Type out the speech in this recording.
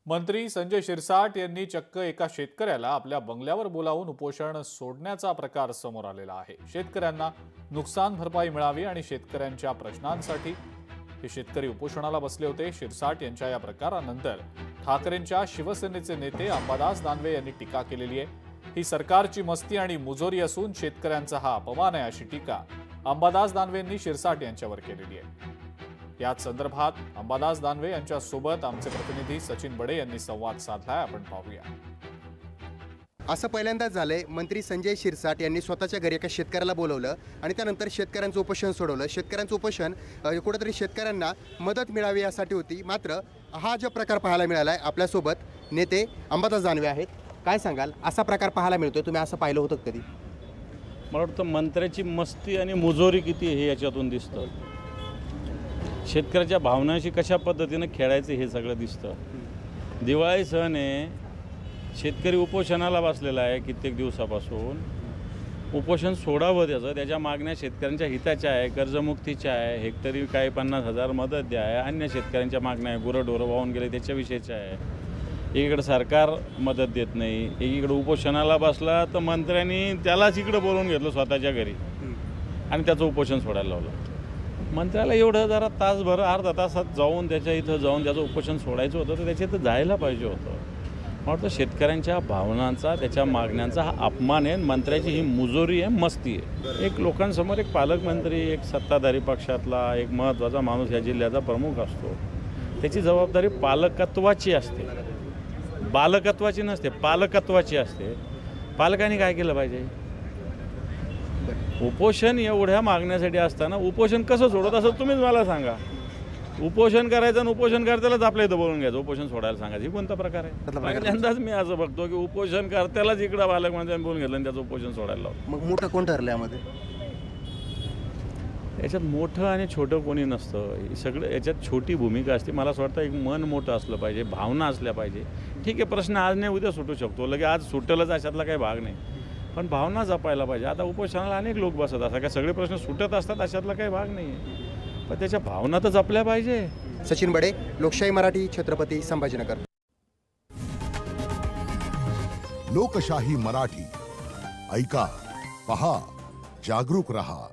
मंत्री संजय शिरसाट यांनी चक्क एका शेतकऱ्याला आपल्या बंगल्यावर बोलावून उपोषण सोडण्याचा प्रकार समोर आलेला आहे। शेतकऱ्यांना नुकसान भरपाई मिळावी आणि शेतकऱ्यांच्या प्रश्नांसाठी हे शेतकरी उपोषणाला बसले होते। शिरसाट यांच्या या प्रकारानंतर ठाकरेंच्या शिवसेनेचे नेते अंबादास दानवे यांनी टीका केलेली आहे। ही सरकारची मस्ती आणि मुजोरी असून शेतकऱ्यांचा हा अपमान आहे अशी टीका अंबादास दानवेंनी शिरसाट यांच्यावर केलेली आहे। याच संदर्भात अंबादास दानवे यांच्या सोबत आमचे प्रतिनिधी सचिन बडे यांनी संवाद साधलाय, आपण पाहूया। असं पहिल्यांदाच झालंय, मंत्री संजय शिरसाट यांनी स्वतःच्या घरी एका शेतकऱ्याला बोलवलं आणि त्यानंतर शेतकऱ्यांचं उपोषण सोडवलं। शेतकऱ्यांचं उपोषण कुठेतरी शेतकऱ्यांना मदत मिळावी यासाठी होती। मात्र हा जो प्रकार पाहायला मिळाला आहे, आपल्यासोबत नेते अंबादास दानवे आहेत। काय सांगाल, असा प्रकार पाहायला मिळतोय, तुम्ही असं पाहिलं होतं कधी? मला वाटतं मंत्र्याची मस्ती आणि मुजोरी किती हे याच्यातून दिसतं। शेतकऱ्याच्या भावनाशी कशा पद्धतीने खेळायचं हे सगळं दिसतं। दिवाळी सण आहे, शेतकरी उपोषणाला बसलेला आहे कित्येक दिवसापासून। उपोषण सोडावं त्याच्या मागण्या शेतकऱ्यांच्या हिताच्या आहे, कर्जमुक्तीच्या आहे, हेक्टरी काही 50,000 मदत द्या आहे, अन्य शेतकऱ्यांच्या मागण्या आहे, गुरंढोरं वाहून गेले त्याच्याविषयीच्या आहे। एकीकडे सरकार मदत देत नाही, एकीकडे उपोषणाला बसला तर मंत्र्यांनी त्यालाच इकडे बोलवून घेतलं स्वतःच्या घरी आणि त्याचं उपोषण सोडायला लावलं। मंत्र्याला एवढं जरा तासभर अर्धा तासात जाऊन त्याच्या इथं जाऊन त्याचं उपोषण सोडायचं होतं तर त्याच्या इथं जायला पाहिजे होतं। मला वाटतं शेतकऱ्यांच्या भावनांचा, त्याच्या मागण्यांचा हा अपमान आहे। मंत्र्याची ही मुजोरी आहे, मस्ती आहे। एक लोकांसमोर एक पालकमंत्री, एक सत्ताधारी पक्षातला एक महत्त्वाचा माणूस या जिल्ह्याचा प्रमुख असतो, त्याची जबाबदारी पालकत्वाची असते, बालकत्वाची नसते, पालकत्वाची असते। पालकांनी काय केलं पाहिजे? उपोषण एवढ्या मागण्यासाठी असताना उपोषण कसं सोडत असं तुम्हीच मला सांगा। उपोषण करायचं आणि उपोषण करतानाच आपल्या इथं बोलून घ्यायचं, उपोषण सोडायला सांगायचं, ही कोणता प्रकार आहे? पहिल्यांदाच मी असं बघतो की उपोषण करतानाच इकडं पालकमंत्र्यांनी बोलून घेतलं आणि त्याचं उपोषण सोडायला लावलं। मग मोठं कोण ठरलं यामध्ये? याच्यात मोठं आणि छोटं कोणी नसतं, सगळं याच्यात छोटी भूमिका असते। मला असं वाटतं एक मन मोठं असलं पाहिजे, भावना असल्या पाहिजे। ठीक आहे, प्रश्न आज नाही उद्या सुटू शकतो, लगे आज सुटेलच अशातला काही भाग नाही, पण भावना जपायला पाहिजे। आता उपोषणाला अनेक लोक बसत असतात, काय सगळे प्रश्न सुटत असतात अशातला काही भाग नाही आहे, पण त्याच्या भावना तर जपल्या पाहिजे। सचिन बडे, लोकशाही मराठी, छत्रपती संभाजीनगर। लोकशाही मराठी, ऐका, पहा, जागरूक रहा।